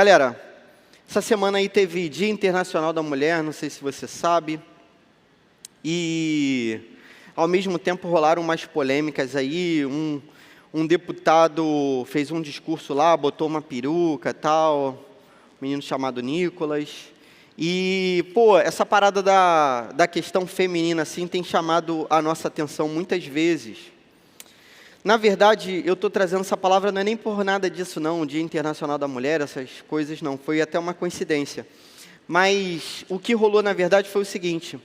Galera, essa semana aí teve Dia Internacional da Mulher, não sei se você sabe, e ao mesmo tempo rolaram umas polêmicas aí, um deputado fez um discurso lá, botou uma peruca e tal, um menino chamado Nicolas, e, essa parada da questão feminina, assim, tem chamado a nossa atenção muitas vezes. Na verdade, eu estou trazendo essa palavra não é nem por nada disso não, o Dia Internacional da Mulher, essas coisas não, foi até uma coincidência. Mas o que rolou na verdade foi o seguinte,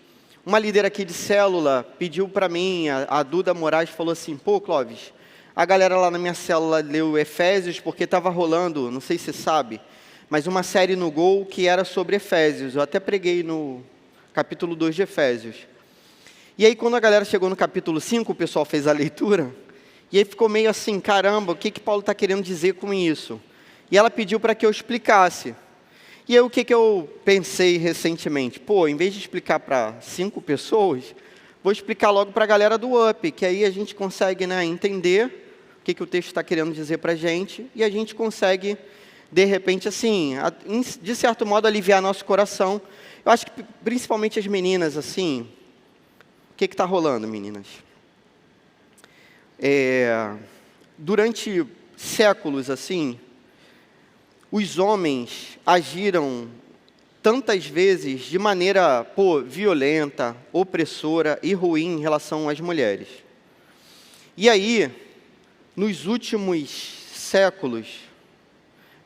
uma líder aqui de célula pediu para mim, a Duda Moraes falou assim, Clóvis, a galera lá na minha célula leu Efésios porque estava rolando, não sei se você sabe, mas uma série no Gol que era sobre Efésios, eu até preguei no capítulo 2 de Efésios. E aí quando a galera chegou no capítulo 5, o pessoal fez a leitura, e aí ficou meio assim, caramba, o que Paulo está querendo dizer com isso? E ela pediu para que eu explicasse. E aí o que eu pensei recentemente? Em vez de explicar para 5 pessoas, vou explicar logo para a galera do UP, que aí a gente consegue entender o que o texto está querendo dizer para a gente, e a gente consegue, de repente, assim, de certo modo, aliviar nosso coração. Eu acho que principalmente as meninas, assim, o que está rolando, meninas? Durante séculos, assim, os homens agiram tantas vezes de maneira, violenta, opressora e ruim em relação às mulheres. E aí, nos últimos séculos,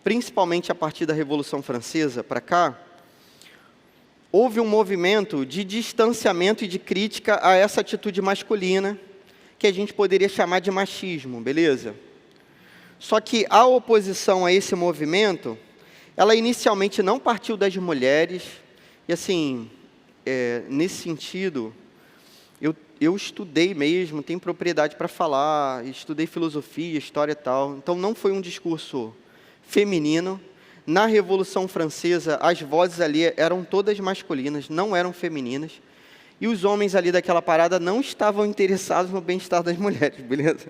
principalmente a partir da Revolução Francesa para cá, houve um movimento de distanciamento e de crítica a essa atitude masculina, que a gente poderia chamar de machismo, beleza? Só que a oposição a esse movimento, ela inicialmente não partiu das mulheres, e assim, nesse sentido, eu estudei mesmo, tenho propriedade para falar, estudei filosofia, história e tal, então não foi um discurso feminino. Na Revolução Francesa, as vozes ali eram todas masculinas, não eram femininas, e os homens ali daquela parada não estavam interessados no bem-estar das mulheres, beleza?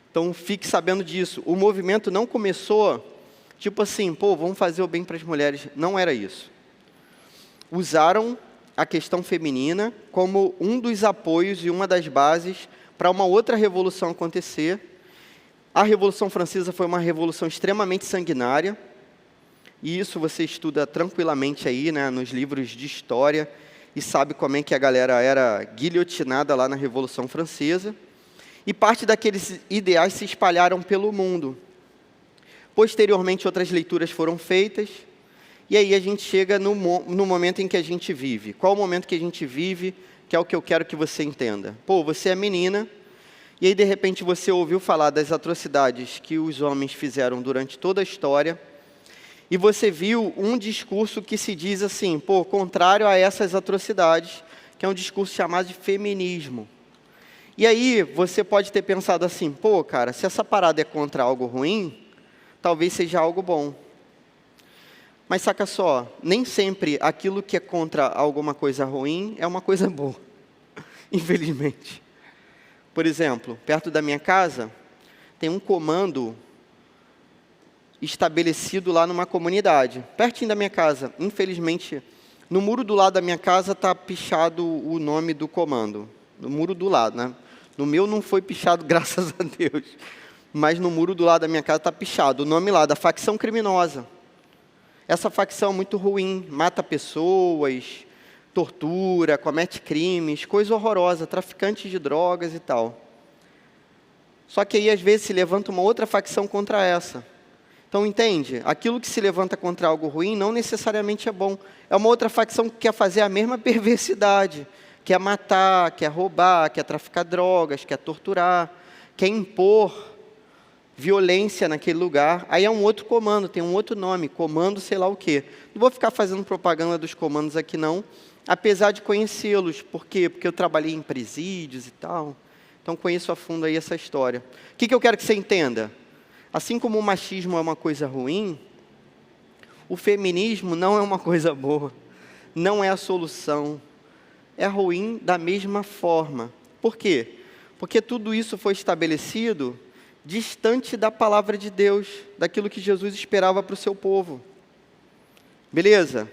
Então, fique sabendo disso. O movimento não começou, tipo assim, vamos fazer o bem para as mulheres. Não era isso. Usaram a questão feminina como um dos apoios e uma das bases para uma outra revolução acontecer. A Revolução Francesa foi uma revolução extremamente sanguinária, e isso você estuda tranquilamente aí, nos livros de história, e sabe como é que a galera era guilhotinada lá na Revolução Francesa, e parte daqueles ideais se espalharam pelo mundo. Posteriormente, outras leituras foram feitas, e aí a gente chega no momento em que a gente vive. Qual o momento que a gente vive, que é o que eu quero que você entenda? Você é menina, e aí de repente você ouviu falar das atrocidades que os homens fizeram durante toda a história, e você viu um discurso que se diz assim, contrário a essas atrocidades, que é um discurso chamado de feminismo. E aí você pode ter pensado assim, cara, se essa parada é contra algo ruim, talvez seja algo bom. Mas saca só, nem sempre aquilo que é contra alguma coisa ruim é uma coisa boa, infelizmente. Por exemplo, perto da minha casa, tem um comando estabelecido lá numa comunidade, pertinho da minha casa. Infelizmente, no muro do lado da minha casa está pichado o nome do comando. No muro do lado, No meu não foi pichado, graças a Deus. Mas no muro do lado da minha casa está pichado o nome lá, da facção criminosa. Essa facção é muito ruim, mata pessoas, tortura, comete crimes, coisa horrorosa, traficantes de drogas e tal. Só que aí, às vezes, se levanta uma outra facção contra essa. Então, entende? Aquilo que se levanta contra algo ruim não necessariamente é bom. É uma outra facção que quer fazer a mesma perversidade. Quer matar, quer roubar, quer traficar drogas, quer torturar, quer impor violência naquele lugar. Aí é um outro comando, tem um outro nome, comando sei lá o quê. Não vou ficar fazendo propaganda dos comandos aqui não, apesar de conhecê-los. Por quê? Porque eu trabalhei em presídios e tal. Então, conheço a fundo aí essa história. O que eu quero que você entenda? Assim como o machismo é uma coisa ruim, o feminismo não é uma coisa boa, não é a solução, é ruim da mesma forma. Por quê? Porque tudo isso foi estabelecido distante da palavra de Deus, daquilo que Jesus esperava para o seu povo. Beleza?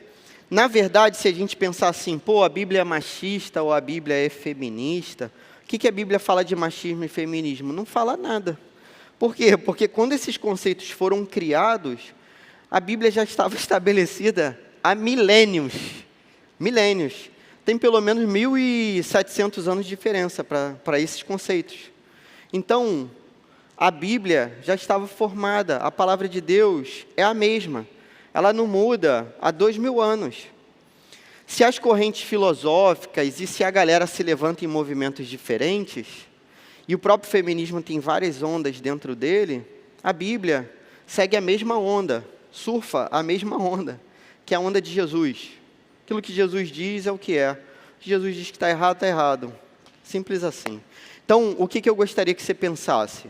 Na verdade, se a gente pensar assim, pô, a Bíblia é machista ou a Bíblia é feminista, o que a Bíblia fala de machismo e feminismo? Não fala nada. Por quê? Porque quando esses conceitos foram criados, a Bíblia já estava estabelecida há milênios. Milênios. Tem pelo menos 1.700 anos de diferença para esses conceitos. Então, a Bíblia já estava formada, a palavra de Deus é a mesma. Ela não muda há 2.000 anos. Se as correntes filosóficas e se a galera se levanta em movimentos diferentes, e o próprio feminismo tem várias ondas dentro dele, a Bíblia segue a mesma onda, surfa a mesma onda, que é a onda de Jesus. Aquilo que Jesus diz é o que é. Se Jesus diz que está errado. Simples assim. Então, o que eu gostaria que você pensasse?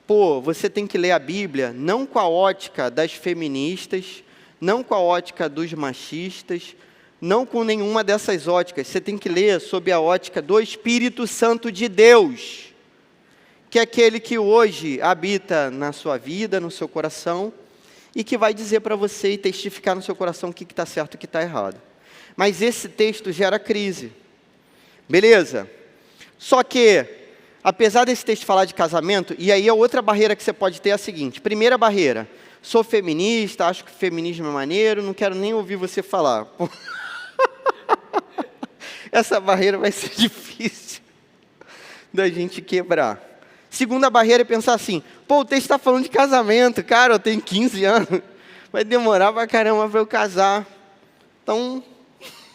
Pô, você tem que ler a Bíblia não com a ótica das feministas, não com a ótica dos machistas, não com nenhuma dessas óticas. Você tem que ler sob a ótica do Espírito Santo de Deus, que é aquele que hoje habita na sua vida, no seu coração, e que vai dizer para você e testificar no seu coração o que está certo e o que está errado. Mas esse texto gera crise. Beleza? Só que, apesar desse texto falar de casamento, e aí a outra barreira que você pode ter é a seguinte. Primeira barreira, sou feminista, acho que feminismo é maneiro, não quero nem ouvir você falar. Essa barreira vai ser difícil da gente quebrar. Segunda barreira é pensar assim, pô, o texto está falando de casamento, cara, eu tenho 15 anos, vai demorar pra caramba para eu casar. Então,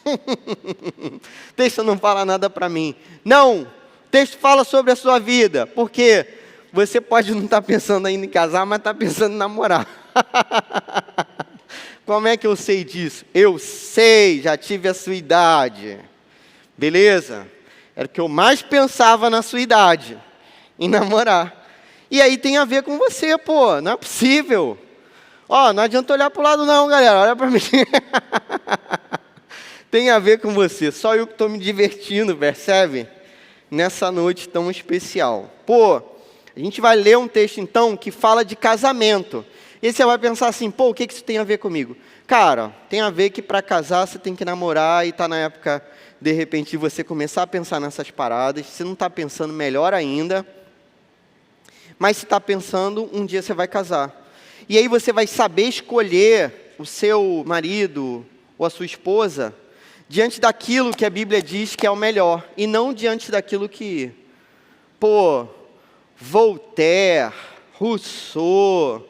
o texto não fala nada para mim. Não, o texto fala sobre a sua vida, porque você pode não estar pensando ainda em casar, mas está pensando em namorar. Como é que eu sei disso? Eu sei, já tive a sua idade. Beleza? Era o que eu mais pensava na sua idade, em namorar. E aí tem a ver com você, pô, não é possível. Ó, não adianta olhar para o lado não, galera, olha para mim. Tem a ver com você, só eu que estou me divertindo, percebe? Nessa noite tão especial. Pô, a gente vai ler um texto então que fala de casamento. E você vai pensar assim, pô, o que isso tem a ver comigo? Cara, tem a ver que para casar você tem que namorar e está na época, de repente, de você começar a pensar nessas paradas. Se não está pensando, melhor ainda. Mas se está pensando, um dia você vai casar. E aí você vai saber escolher o seu marido ou a sua esposa diante daquilo que a Bíblia diz que é o melhor. E não diante daquilo que, pô, Voltaire, Rousseau,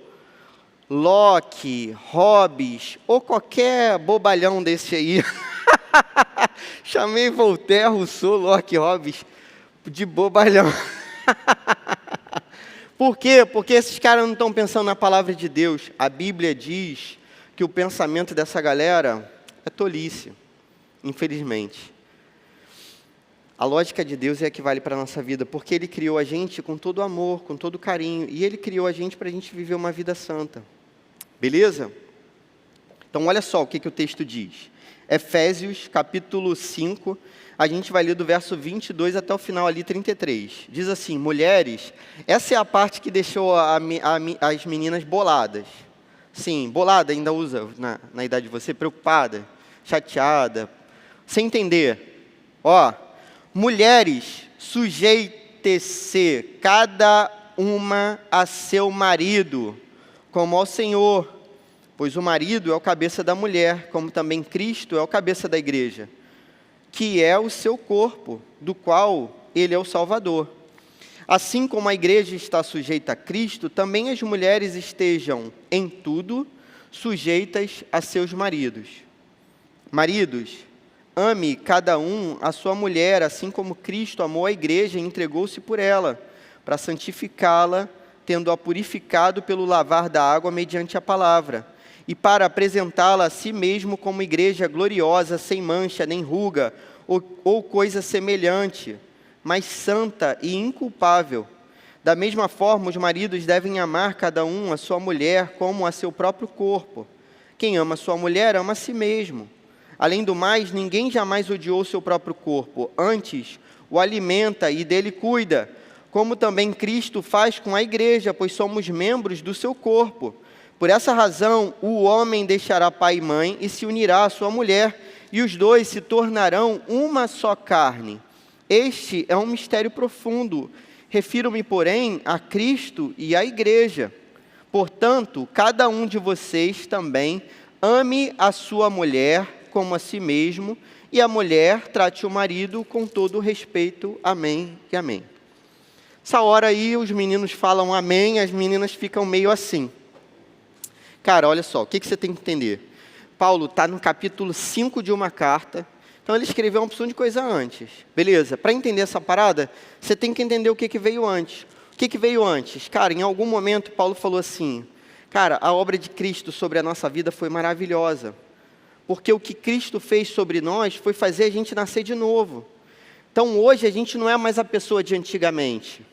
Locke, Hobbes, ou qualquer bobalhão desse aí. Chamei Voltaire, Rousseau, Locke, Hobbes de bobalhão. Por quê? Porque esses caras não estão pensando na palavra de Deus. A Bíblia diz que o pensamento dessa galera é tolice, infelizmente. A lógica de Deus é a que vale para a nossa vida, porque Ele criou a gente com todo amor, com todo carinho, e Ele criou a gente para a gente viver uma vida santa. Beleza? Então, olha só o que o texto diz. Efésios, capítulo 5, a gente vai ler do verso 22 até o final ali, 33. Diz assim, mulheres, essa é a parte que deixou as meninas boladas. Sim, bolada ainda usa na idade de você, preocupada, chateada, sem entender. Ó, mulheres, sujeite-se cada uma a seu marido, como ao Senhor, pois o marido é o cabeça da mulher, como também Cristo é o cabeça da igreja, que é o seu corpo, do qual ele é o Salvador. Assim como a igreja está sujeita a Cristo, também as mulheres estejam, em tudo, sujeitas a seus maridos. Maridos, ame cada um a sua mulher, assim como Cristo amou a igreja e entregou-se por ela, para santificá-la, tendo-a purificado pelo lavar da água mediante a palavra, e para apresentá-la a si mesmo como igreja gloriosa, sem mancha, nem ruga, ou coisa semelhante, mas santa e inculpável. Da mesma forma, os maridos devem amar cada um a sua mulher como a seu próprio corpo. Quem ama sua mulher, ama a si mesmo. Além do mais, ninguém jamais odiou seu próprio corpo, antes o alimenta e dele cuida, como também Cristo faz com a igreja, pois somos membros do seu corpo. Por essa razão, o homem deixará pai e mãe e se unirá à sua mulher, e os dois se tornarão uma só carne. Este é um mistério profundo. Refiro-me, porém, a Cristo e à igreja. Portanto, cada um de vocês também ame a sua mulher como a si mesmo, e a mulher trate o marido com todo o respeito. Amém e amém. Essa hora aí os meninos falam amém, as meninas ficam meio assim. Cara, olha só, o que você tem que entender? Paulo está no capítulo 5 de uma carta, então ele escreveu uma opção de coisa antes. Beleza, para entender essa parada, você tem que entender o que veio antes. O que veio antes? Cara, em algum momento Paulo falou assim, cara, a obra de Cristo sobre a nossa vida foi maravilhosa, porque o que Cristo fez sobre nós foi fazer a gente nascer de novo. Então hoje a gente não é mais a pessoa de antigamente.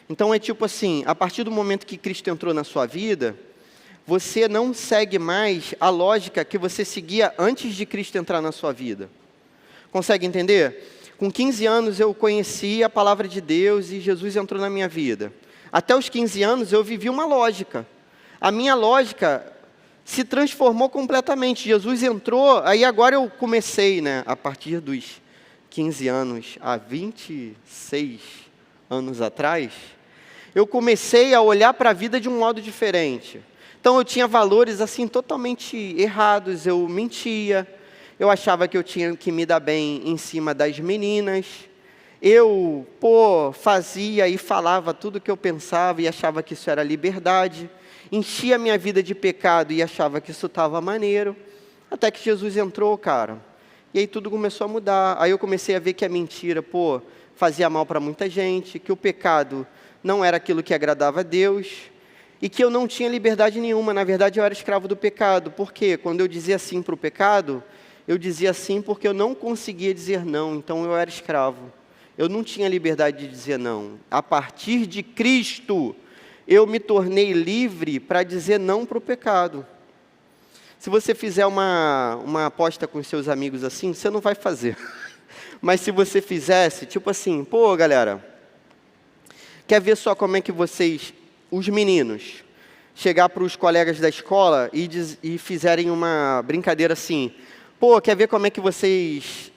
Então é tipo assim, a partir do momento que Cristo entrou na sua vida, você não segue mais a lógica que você seguia antes de Cristo entrar na sua vida. Consegue entender? Com 15 anos eu conheci a palavra de Deus e Jesus entrou na minha vida. Até os 15 anos eu vivi uma lógica. A minha lógica se transformou completamente. Jesus entrou, aí agora eu comecei, a partir dos 15 anos, há 26 anos atrás, eu comecei a olhar para a vida de um modo diferente. Então eu tinha valores assim totalmente errados, eu mentia, eu achava que eu tinha que me dar bem em cima das meninas, eu fazia e falava tudo o que eu pensava e achava que isso era liberdade, enchia a minha vida de pecado e achava que isso estava maneiro, até que Jesus entrou, cara, e aí tudo começou a mudar. Aí eu comecei a ver que a mentira, fazia mal para muita gente, que o pecado não era aquilo que agradava a Deus, e que eu não tinha liberdade nenhuma. Na verdade, eu era escravo do pecado. Por quê? Quando eu dizia sim para o pecado, eu dizia sim porque eu não conseguia dizer não, então eu era escravo. Eu não tinha liberdade de dizer não. A partir de Cristo, eu me tornei livre para dizer não para o pecado. Se você fizer uma aposta com seus amigos assim, você não vai fazer. Mas se você fizesse, tipo assim, galera, quer ver só como é que vocês, os meninos, chegar para os colegas da escola e fizerem uma brincadeira assim, quer ver como é que vocês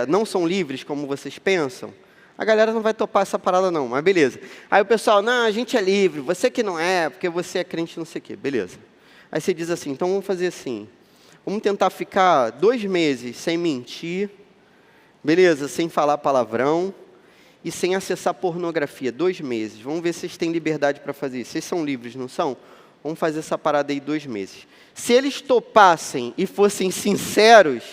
não são livres como vocês pensam? A galera não vai topar essa parada não, mas beleza. Aí o pessoal, não, a gente é livre, você que não é, porque você é crente não sei o quê, beleza. Aí você diz assim, então vamos fazer assim, vamos tentar ficar 2 meses sem mentir, beleza, sem falar palavrão e sem acessar pornografia, 2 meses. Vamos ver se vocês têm liberdade para fazer isso. Vocês são livres, não são? Vamos fazer essa parada aí 2 meses. Se eles topassem e fossem sinceros,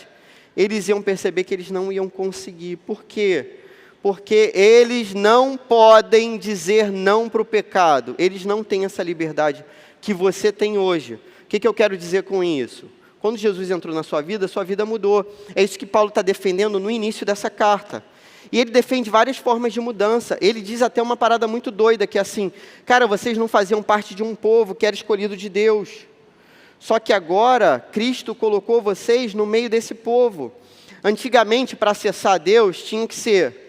eles iam perceber que eles não iam conseguir. Por quê? Porque eles não podem dizer não para o pecado. Eles não têm essa liberdade que você tem hoje. O que eu quero dizer com isso? Quando Jesus entrou na sua vida mudou. É isso que Paulo está defendendo no início dessa carta. E ele defende várias formas de mudança. Ele diz até uma parada muito doida, que é assim, cara, vocês não faziam parte de um povo que era escolhido de Deus. Só que agora, Cristo colocou vocês no meio desse povo. Antigamente, para acessar a Deus, tinha que ser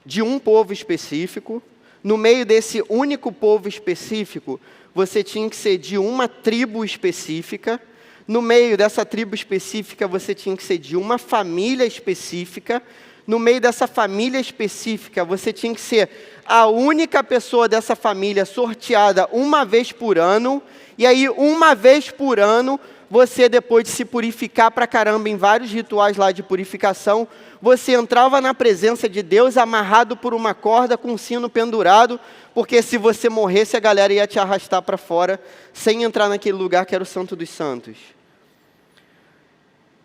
de um povo específico. No meio desse único povo específico, você tinha que ser de uma tribo específica. No meio dessa tribo específica, você tinha que ser de uma família específica. No meio dessa família específica, você tinha que ser a única pessoa dessa família sorteada uma vez por ano. E aí, uma vez por ano, você, depois de se purificar pra caramba em vários rituais lá de purificação, você entrava na presença de Deus amarrado por uma corda com um sino pendurado, porque se você morresse, a galera ia te arrastar para fora, sem entrar naquele lugar que era o Santo dos Santos.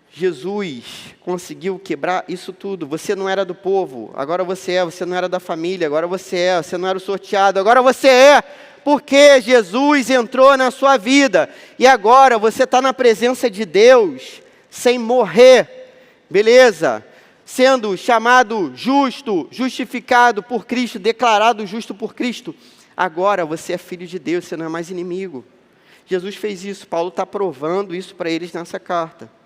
Jesus conseguiu quebrar isso tudo. Você não era do povo, agora você é. Você não era da família, agora você é. Você não era o sorteado, agora você é. Porque Jesus entrou na sua vida. E agora você está na presença de Deus, sem morrer. Beleza? Sendo chamado justo, justificado por Cristo, declarado justo por Cristo. Agora você é filho de Deus, você não é mais inimigo. Jesus fez isso. Paulo está provando isso para eles nessa carta.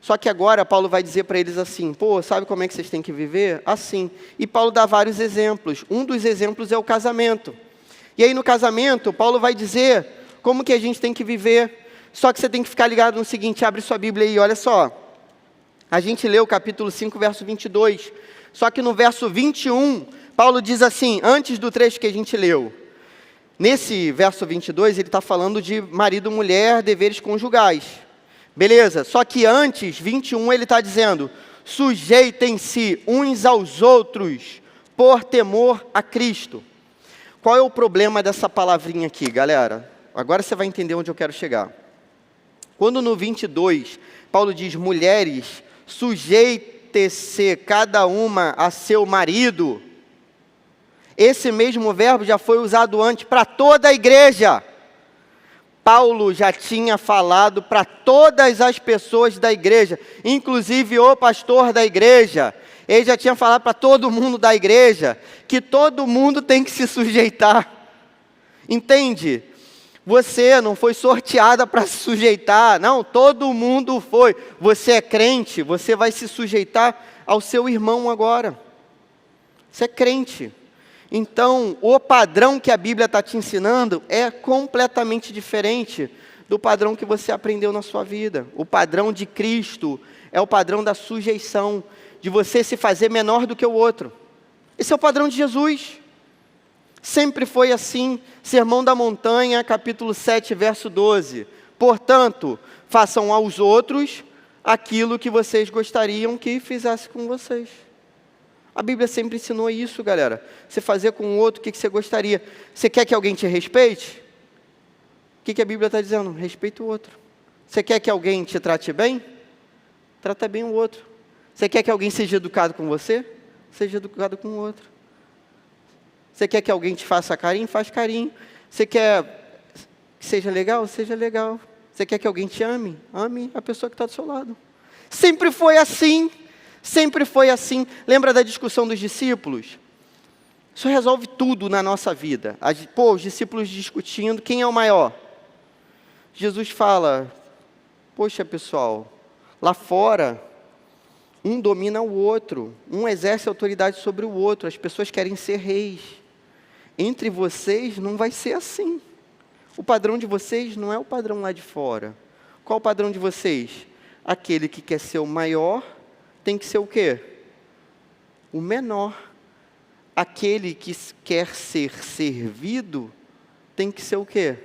Só que agora Paulo vai dizer para eles assim, sabe como é que vocês têm que viver? Assim. E Paulo dá vários exemplos. Um dos exemplos é o casamento. E aí no casamento, Paulo vai dizer como que a gente tem que viver. Só que você tem que ficar ligado no seguinte, abre sua Bíblia aí, olha só. A gente leu o capítulo 5, verso 22. Só que no verso 21, Paulo diz assim, antes do trecho que a gente leu. Nesse verso 22, ele está falando de marido e mulher, deveres conjugais. Beleza, só que antes, 21, ele está dizendo, sujeitem-se uns aos outros por temor a Cristo. Qual é o problema dessa palavrinha aqui, galera? Agora você vai entender onde eu quero chegar. Quando no 22, Paulo diz, mulheres, sujeite-se cada uma a seu marido, esse mesmo verbo já foi usado antes para toda a igreja. Paulo já tinha falado para todas as pessoas da igreja, inclusive o pastor da igreja. Ele já tinha falado para todo mundo da igreja, que todo mundo tem que se sujeitar. Entende? Você não foi sorteada para se sujeitar, não, todo mundo foi. Você é crente, você vai se sujeitar ao seu irmão agora. Você é crente. Então, o padrão que a Bíblia está te ensinando é completamente diferente do padrão que você aprendeu na sua vida. O padrão de Cristo é o padrão da sujeição, de você se fazer menor do que o outro. Esse é o padrão de Jesus. Sempre foi assim. Sermão da Montanha, capítulo 7, verso 12. Portanto, façam aos outros aquilo que vocês gostariam que fizesse com vocês. A Bíblia sempre ensinou isso, galera. Você fazer com o outro o que você gostaria. Você quer que alguém te respeite? O que a Bíblia está dizendo? Respeita o outro. Você quer que alguém te trate bem? Trata bem o outro. Você quer que alguém seja educado com você? Seja educado com o outro. Você quer que alguém te faça carinho? Faz carinho. Você quer que seja legal? Seja legal. Você quer que alguém te ame? Ame a pessoa que está do seu lado. Sempre foi assim. Sempre foi assim. Lembra da discussão dos discípulos? Isso resolve tudo na nossa vida. Os discípulos discutindo, quem é o maior? Jesus fala, poxa pessoal, lá fora, um domina o outro, um exerce autoridade sobre o outro, as pessoas querem ser reis. Entre vocês não vai ser assim. O padrão de vocês não é o padrão lá de fora. Qual o padrão de vocês? Aquele que quer ser o maior, tem que ser o quê? O menor. Aquele que quer ser servido, tem que ser o quê?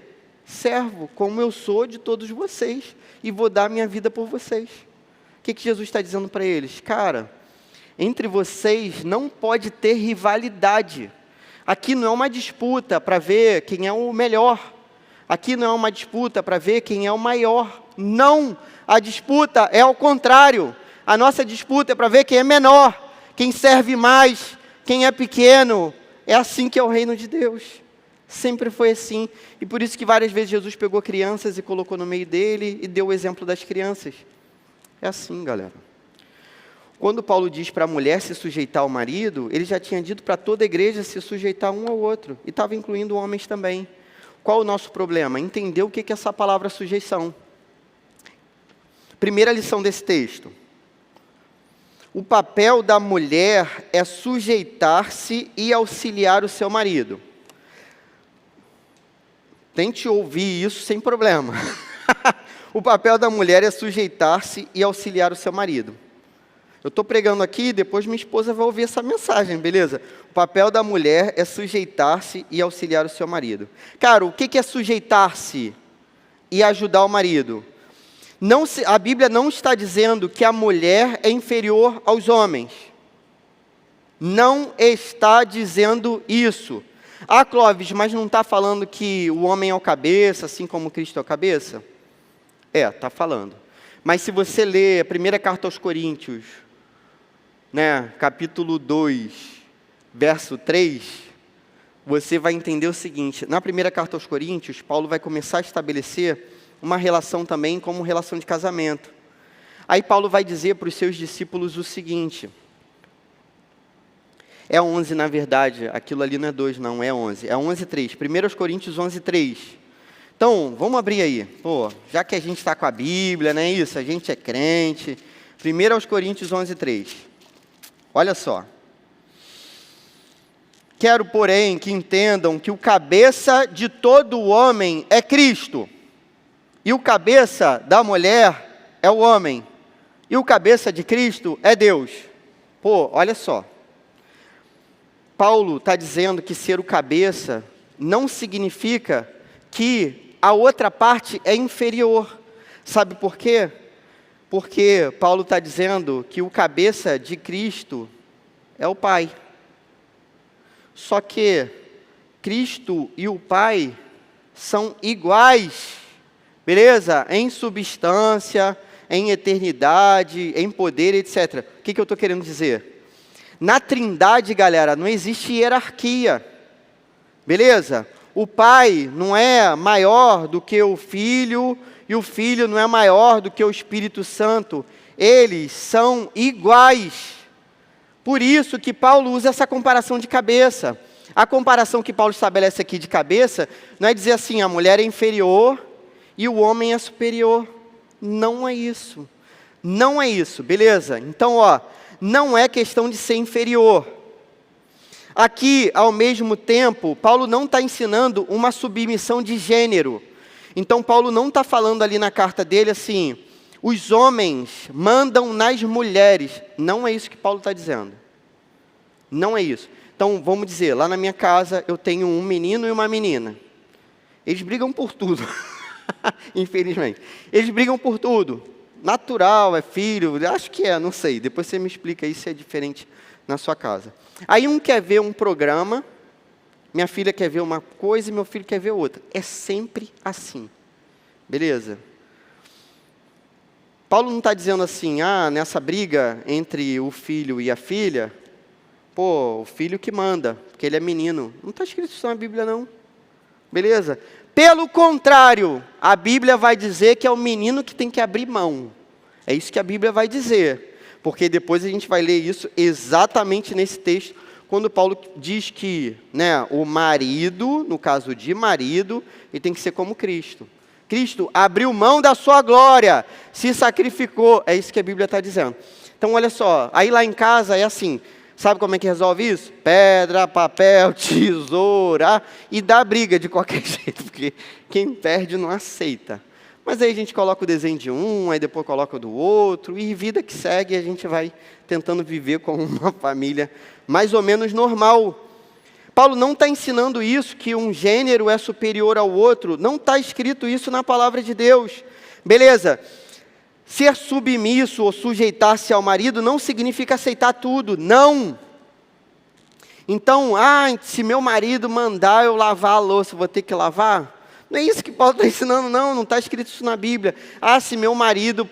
Servo, como eu sou de todos vocês, e vou dar minha vida por vocês. O que Jesus está dizendo para eles? Cara, entre vocês não pode ter rivalidade. Aqui não é uma disputa para ver quem é o melhor. Aqui não é uma disputa para ver quem é o maior. Não, a disputa é ao contrário. A nossa disputa é para ver quem é menor, quem serve mais, quem é pequeno. É assim que é o reino de Deus. Sempre foi assim. E por isso que várias vezes Jesus pegou crianças e colocou no meio dele e deu o exemplo das crianças. É assim, galera. Quando Paulo diz para a mulher se sujeitar ao marido, ele já tinha dito para toda a igreja se sujeitar um ao outro. E estava incluindo homens também. Qual o nosso problema? Entender o que é essa palavra sujeição. Primeira lição desse texto. O papel da mulher é sujeitar-se e auxiliar o seu marido. Tente ouvir isso sem problema. O papel da mulher é sujeitar-se e auxiliar o seu marido. Eu estou pregando aqui, depois minha esposa vai ouvir essa mensagem, beleza? O papel da mulher é sujeitar-se e auxiliar o seu marido. Cara, o que é sujeitar-se e ajudar o marido? A Bíblia não está dizendo que a mulher é inferior aos homens. Não está dizendo isso. Ah, Clóvis, mas não está falando que o homem é o cabeça, assim como Cristo é o cabeça? Está falando. Mas se você ler a primeira carta aos Coríntios, capítulo 2, verso 3, você vai entender o seguinte. Na primeira carta aos Coríntios, Paulo vai começar a estabelecer uma relação também como relação de casamento. Aí Paulo vai dizer para os seus discípulos o seguinte. É 11, na verdade. Aquilo ali não é 2, não. É 11. É 11:3. 1 Coríntios 11:3. Então, vamos abrir aí. Já que a gente está com a Bíblia, não é isso? A gente é crente. 1 Coríntios 11:3. Olha só. Quero, porém, que entendam que o cabeça de todo homem é Cristo. E o cabeça da mulher é o homem. E o cabeça de Cristo é Deus. Pô, olha só. Paulo está dizendo que ser o cabeça não significa que a outra parte é inferior. Sabe por quê? Porque Paulo está dizendo que o cabeça de Cristo é o Pai. Só que Cristo e o Pai são iguais, beleza? Em substância, em eternidade, em poder, etc. O que eu estou querendo dizer? Na Trindade, galera, não existe hierarquia, beleza? O Pai não é maior do que o Filho, e o Filho não é maior do que o Espírito Santo. Eles são iguais. Por isso que Paulo usa essa comparação de cabeça. A comparação que Paulo estabelece aqui de cabeça não é dizer assim, a mulher é inferior e o homem é superior. Não é isso. Não é isso, beleza? Então, não é questão de ser inferior. Aqui, ao mesmo tempo, Paulo não está ensinando uma submissão de gênero. Então, Paulo não está falando ali na carta dele assim, os homens mandam nas mulheres. Não é isso que Paulo está dizendo. Não é isso. Então, vamos dizer, lá na minha casa eu tenho um menino e uma menina. Eles brigam por tudo. Infelizmente. Eles brigam por tudo. Natural, é filho, acho que é, não sei. Depois você me explica aí se é diferente na sua casa. Aí um quer ver um programa, minha filha quer ver uma coisa e meu filho quer ver outra. É sempre assim. Beleza? Paulo não está dizendo assim, nessa briga entre o filho e a filha, o filho que manda, porque ele é menino. Não está escrito isso na Bíblia, não. Beleza? Pelo contrário, a Bíblia vai dizer que é o menino que tem que abrir mão. É isso que a Bíblia vai dizer. Porque depois a gente vai ler isso exatamente nesse texto, quando Paulo diz que o marido, no caso de marido, ele tem que ser como Cristo. Cristo abriu mão da sua glória, se sacrificou. É isso que a Bíblia está dizendo. Então, olha só, aí lá em casa é assim, sabe como é que resolve isso? Pedra, papel, tesoura, e dá briga de qualquer jeito, porque quem perde não aceita. Mas aí a gente coloca o desenho de um, aí depois coloca o do outro, e vida que segue, a gente vai tentando viver como uma família mais ou menos normal. Paulo não está ensinando isso, que um gênero é superior ao outro, não está escrito isso na palavra de Deus. Beleza, ser submisso ou sujeitar-se ao marido não significa aceitar tudo, não. Então, se meu marido mandar eu lavar a louça, vou ter que lavar? Não é isso que Paulo está ensinando, não está escrito isso na Bíblia. Se meu marido,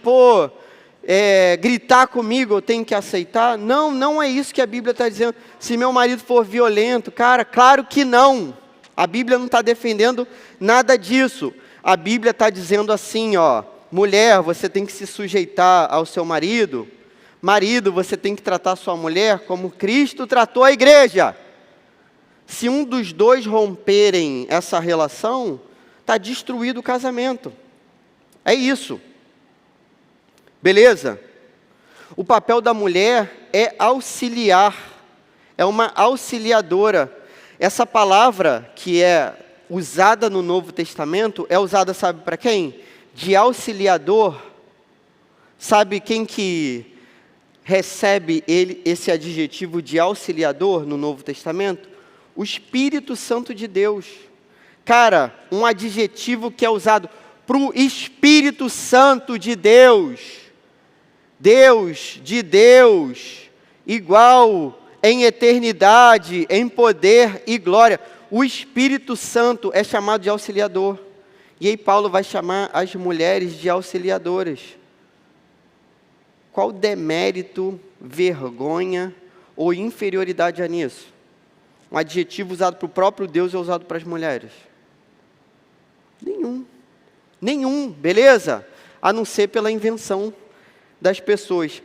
gritar comigo, eu tenho que aceitar? Não, não é isso que a Bíblia está dizendo. Se meu marido for violento, cara, claro que não. A Bíblia não está defendendo nada disso. A Bíblia está dizendo assim, mulher, você tem que se sujeitar ao seu marido. Marido, você tem que tratar sua mulher como Cristo tratou a igreja. Se um dos dois romperem essa relação, está destruído o casamento. É isso. Beleza? O papel da mulher é auxiliar. É uma auxiliadora. Essa palavra que é usada no Novo Testamento, é usada, sabe para quem? De auxiliador. Sabe quem que recebe esse adjetivo de auxiliador no Novo Testamento? O Espírito Santo de Deus. Cara, um adjetivo que é usado para o Espírito Santo de Deus. Deus de Deus, igual em eternidade, em poder e glória. O Espírito Santo é chamado de auxiliador. E aí Paulo vai chamar as mulheres de auxiliadoras. Qual demérito, vergonha ou inferioridade há nisso? Um adjetivo usado para o próprio Deus é usado para as mulheres. Nenhum, beleza? A não ser pela invenção das pessoas.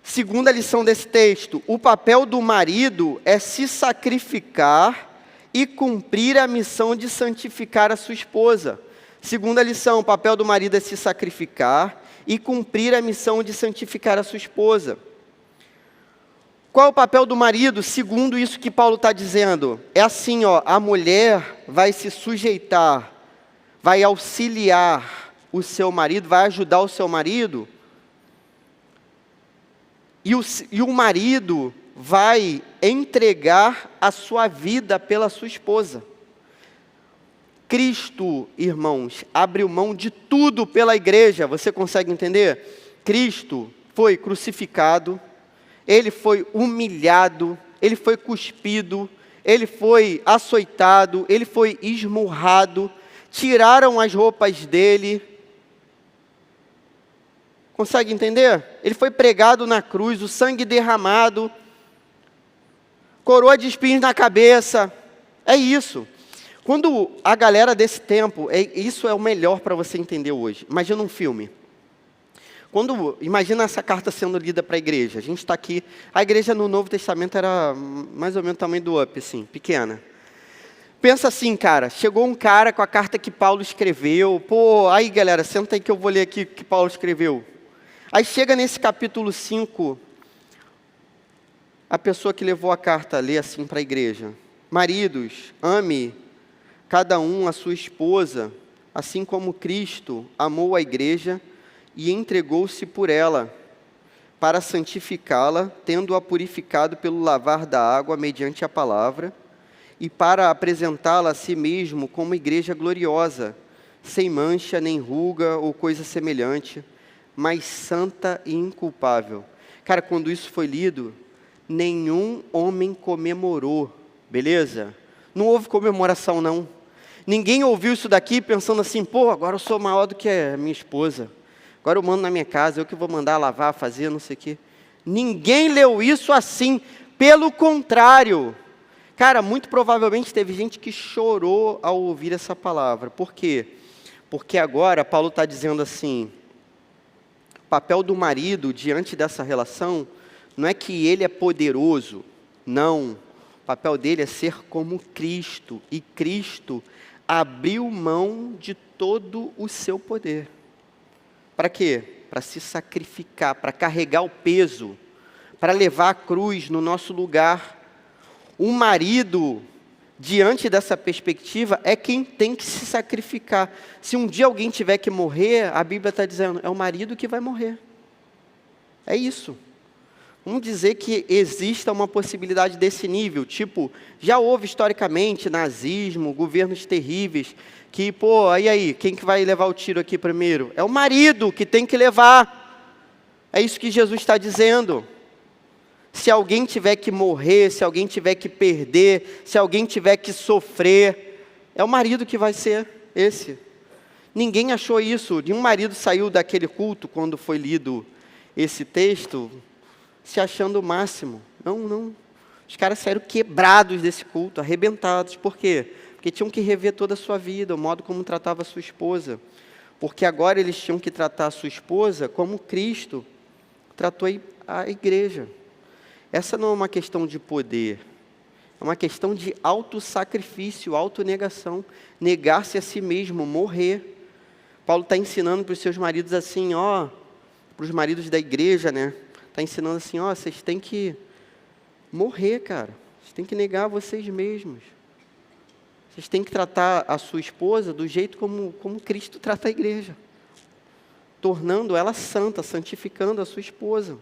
Segunda lição desse texto, o papel do marido é se sacrificar e cumprir a missão de santificar a sua esposa. Segunda lição, o papel do marido é se sacrificar e cumprir a missão de santificar a sua esposa. Qual é o papel do marido, segundo isso que Paulo está dizendo? É assim, a mulher vai se sujeitar, vai auxiliar, o seu marido, vai ajudar o seu marido, e o marido vai entregar a sua vida pela sua esposa. Cristo, irmãos, abriu mão de tudo pela igreja, você consegue entender? Cristo foi crucificado, ele foi humilhado, ele foi cuspido, ele foi açoitado, ele foi esmurrado, tiraram as roupas dele. Consegue entender? Ele foi pregado na cruz, o sangue derramado, coroa de espinhos na cabeça. É isso. Quando a galera desse tempo, isso é o melhor para você entender hoje. Imagina um filme. Imagina essa carta sendo lida para a igreja. A gente está aqui, a igreja no Novo Testamento era mais ou menos o tamanho do Up, assim, pequena. Pensa assim, cara, chegou um cara com a carta que Paulo escreveu. Pô, aí galera, senta aí que eu vou ler aqui o que Paulo escreveu. Aí chega nesse capítulo 5, a pessoa que levou a carta lê assim para a igreja: maridos, ame cada um a sua esposa, assim como Cristo amou a igreja e entregou-se por ela, para santificá-la, tendo-a purificado pelo lavar da água mediante a palavra, e para apresentá-la a si mesmo como igreja gloriosa, sem mancha, nem ruga ou coisa semelhante, mas santa e inculpável. Cara, quando isso foi lido, nenhum homem comemorou, beleza? Não houve comemoração, não. Ninguém ouviu isso daqui pensando assim: pô, agora eu sou maior do que a minha esposa. Agora eu mando na minha casa, eu que vou mandar lavar, fazer, não sei o quê. Ninguém leu isso assim. Pelo contrário. Cara, muito provavelmente teve gente que chorou ao ouvir essa palavra. Por quê? Porque agora Paulo está dizendo assim: o papel do marido diante dessa relação não é que ele é poderoso. Não. O papel dele é ser como Cristo. E Cristo abriu mão de todo o seu poder. Para quê? Para se sacrificar, para carregar o peso, para levar a cruz no nosso lugar. O marido, diante dessa perspectiva, é quem tem que se sacrificar. Se um dia alguém tiver que morrer, a Bíblia está dizendo, é o marido que vai morrer. É isso. Vamos dizer que exista uma possibilidade desse nível, tipo, já houve historicamente nazismo, governos terríveis, que, pô, aí, quem que vai levar o tiro aqui primeiro? É o marido que tem que levar. É isso que Jesus está dizendo. Se alguém tiver que morrer, se alguém tiver que perder, se alguém tiver que sofrer, é o marido que vai ser esse. Ninguém achou isso. Nenhum marido saiu daquele culto quando foi lido esse texto se achando o máximo. Não. Os caras saíram quebrados desse culto, arrebentados. Por quê? Porque tinham que rever toda a sua vida, o modo como tratava a sua esposa. Porque agora eles tinham que tratar a sua esposa como Cristo tratou a igreja. Essa não é uma questão de poder, é uma questão de autossacrifício, autonegação, negar-se a si mesmo, morrer. Paulo está ensinando para os seus maridos assim, para os maridos da igreja, né? Está ensinando assim, vocês têm que morrer, cara. Vocês têm que negar vocês mesmos. Vocês têm que tratar a sua esposa do jeito como Cristo trata a igreja. Tornando ela santa, santificando a sua esposa.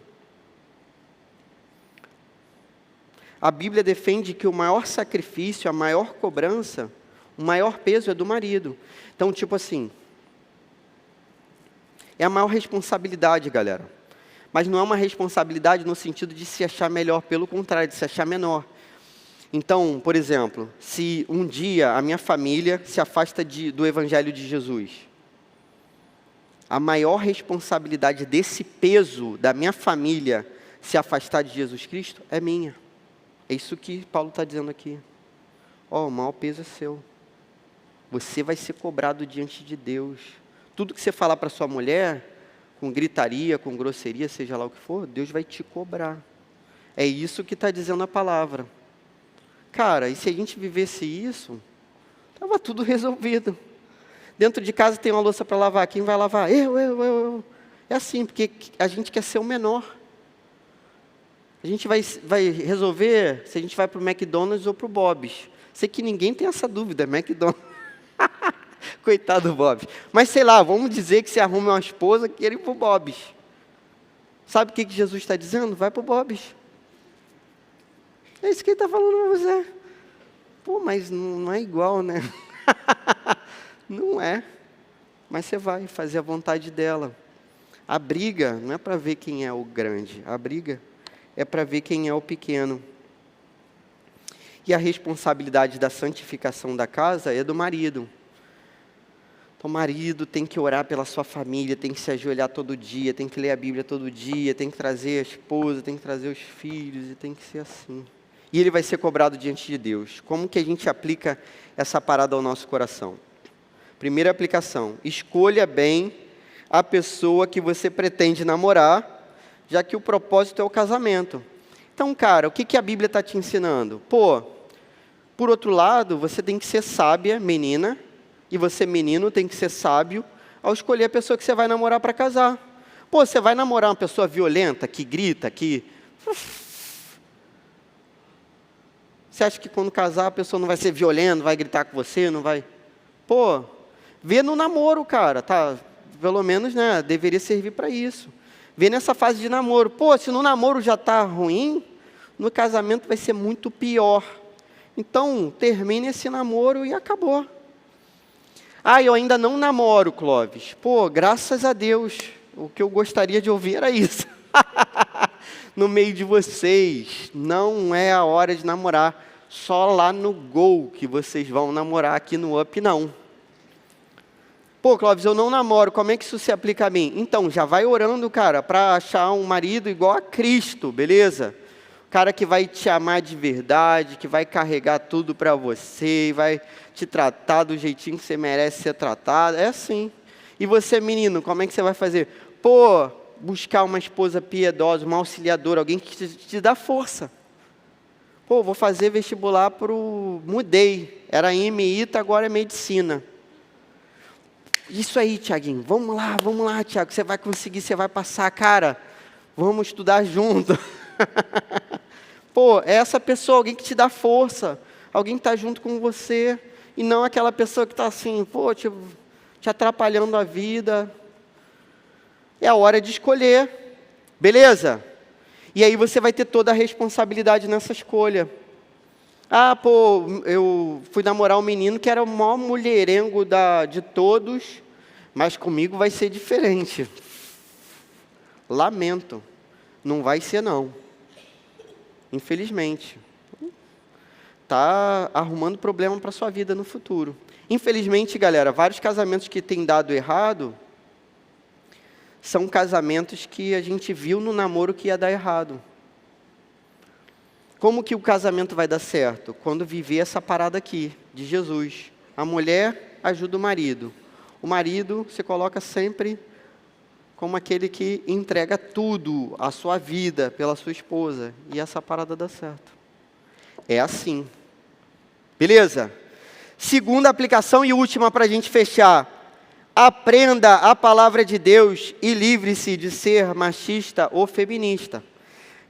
A Bíblia defende que o maior sacrifício, a maior cobrança, o maior peso é do marido. Então, tipo assim, é a maior responsabilidade, galera. Mas não é uma responsabilidade no sentido de se achar melhor, pelo contrário, de se achar menor. Então, por exemplo, se um dia a minha família se afasta do Evangelho de Jesus, a maior responsabilidade desse peso da minha família se afastar de Jesus Cristo é minha. É isso que Paulo está dizendo aqui. O maior peso é seu. Você vai ser cobrado diante de Deus. Tudo que você falar para sua mulher, com gritaria, com grosseria, seja lá o que for, Deus vai te cobrar. É isso que está dizendo a palavra. Cara, e se a gente vivesse isso, estava tudo resolvido. Dentro de casa tem uma louça para lavar, quem vai lavar? Eu. É assim, porque a gente quer ser o menor. A gente vai resolver se a gente vai para o McDonald's ou para o Bob's. Sei que ninguém tem essa dúvida, McDonald's. Coitado do Bob. Mas sei lá, vamos dizer que você arruma uma esposa que quer ir para o Bob. Sabe o que Jesus está dizendo? Vai para o Bob. É isso que ele está falando para você. Pô, mas não é igual, né? Não é. Mas você vai fazer a vontade dela. A briga não é para ver quem é o grande. A briga é para ver quem é o pequeno. E a responsabilidade da santificação da casa é do marido. Então, o marido tem que orar pela sua família, tem que se ajoelhar todo dia, tem que ler a Bíblia todo dia, tem que trazer a esposa, tem que trazer os filhos, e tem que ser assim. E ele vai ser cobrado diante de Deus. Como que a gente aplica essa parada ao nosso coração? Primeira aplicação: escolha bem a pessoa que você pretende namorar, já que o propósito é o casamento. Então, cara, o que a Bíblia está te ensinando? Pô, por outro lado, você tem que ser sábia, menina, e você, menino, tem que ser sábio ao escolher a pessoa que você vai namorar para casar. Pô, você vai namorar uma pessoa violenta, que grita, que... Você acha que quando casar a pessoa não vai ser violenta, não vai gritar com você, não vai... Pô, vê no namoro, cara, tá? Pelo menos, né, deveria servir para isso. Vê nessa fase de namoro. Pô, se no namoro já está ruim, no casamento vai ser muito pior. Então, termine esse namoro e acabou. Ah, eu ainda não namoro, Clóvis. Pô, graças a Deus. O que eu gostaria de ouvir era isso. No meio de vocês, não é a hora de namorar. Só lá no Gol que vocês vão namorar, aqui no Up não. Pô, Clóvis, eu não namoro, como é que isso se aplica a mim? Então, já vai orando, cara, para achar um marido igual a Cristo, beleza? Cara que vai te amar de verdade, que vai carregar tudo para você, vai te tratar do jeitinho que você merece ser tratado, é assim. E você, menino, como é que você vai fazer? Pô, buscar uma esposa piedosa, uma auxiliadora, alguém que te dá força. Pô, vou fazer vestibular mudei, era MITA, agora é medicina. Isso aí, Tiaguinho, vamos lá, Tiago, você vai conseguir, você vai passar, cara, vamos estudar junto. Pô, é essa pessoa, alguém que te dá força, alguém que está junto com você, e não aquela pessoa que está assim, pô, te atrapalhando a vida. É a hora de escolher, beleza? E aí você vai ter toda a responsabilidade nessa escolha. Ah, pô, eu fui namorar um menino que era o maior mulherengo de todos, mas comigo vai ser diferente. Lamento, não vai ser não. Infelizmente. Está arrumando problema para a sua vida no futuro. Infelizmente, galera, vários casamentos que têm dado errado, são casamentos que a gente viu no namoro que ia dar errado. Como que o casamento vai dar certo? Quando viver essa parada aqui, de Jesus. A mulher ajuda o marido. O marido se coloca sempre como aquele que entrega tudo, a sua vida, pela sua esposa. E essa parada dá certo. É assim. Beleza? Segunda aplicação e última para a gente fechar. Aprenda a palavra de Deus e livre-se de ser machista ou feminista.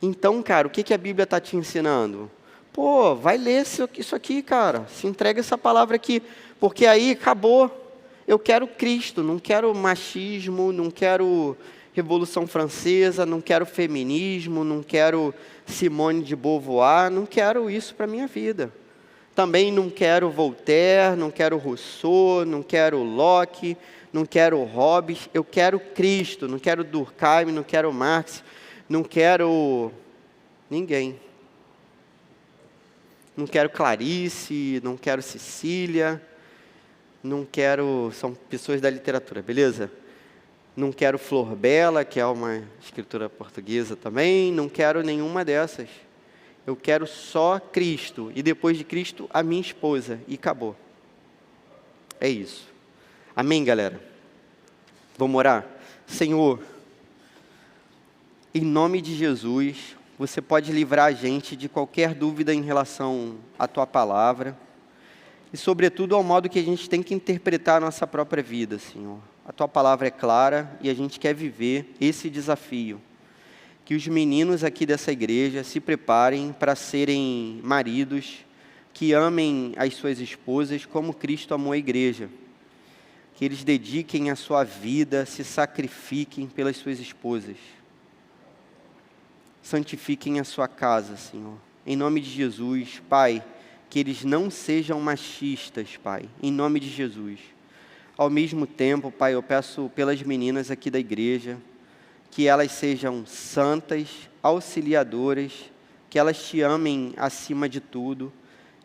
Então, cara, o que a Bíblia está te ensinando? Pô, vai ler isso aqui, cara. Se entrega essa palavra aqui. Porque aí acabou. Eu quero Cristo, não quero machismo, não quero Revolução Francesa, não quero feminismo, não quero Simone de Beauvoir, não quero isso para a minha vida. Também não quero Voltaire, não quero Rousseau, não quero Locke, não quero Hobbes. Eu quero Cristo, não quero Durkheim, não quero Marx, não quero ninguém. Não quero Clarice, não quero Cecília, não quero... São pessoas da literatura, beleza? Não quero Flor Bela, que é uma escritora portuguesa também, não quero nenhuma dessas. Eu quero só Cristo, e depois de Cristo, a minha esposa, e acabou. É isso. Amém, galera? Vamos orar? Senhor, em nome de Jesus, você pode livrar a gente de qualquer dúvida em relação à Tua palavra, e sobretudo ao modo que a gente tem que interpretar a nossa própria vida, Senhor. A Tua palavra é clara, e a gente quer viver esse desafio. Que os meninos aqui dessa igreja se preparem para serem maridos que amem as suas esposas como Cristo amou a igreja. que eles dediquem a sua vida, se sacrifiquem pelas suas esposas. Santifiquem a sua casa, Senhor. Em nome de Jesus, Pai, que eles não sejam machistas, Pai, em nome de Jesus. Ao mesmo tempo, Pai, eu peço pelas meninas aqui da igreja, que elas sejam santas, auxiliadoras, que elas te amem acima de tudo,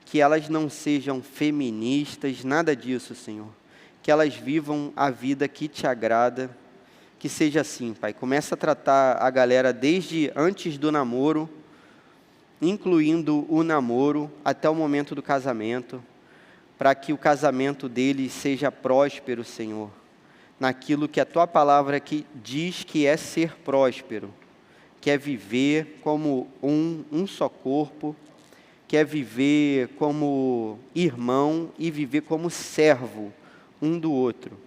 que elas não sejam feministas, nada disso, Senhor. Que elas vivam a vida que te agrada, que seja assim, Pai. Começa a tratar a galera desde antes do namoro, incluindo o namoro até o momento do casamento, para que o casamento deles seja próspero, Senhor, naquilo que a Tua palavra que diz que é ser próspero, que é viver como um só corpo, que é viver como irmão e viver como servo um do outro.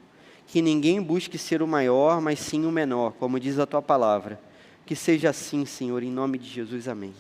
Que ninguém busque ser o maior, mas sim o menor, como diz a Tua palavra. Que seja assim, Senhor, em nome de Jesus, amém.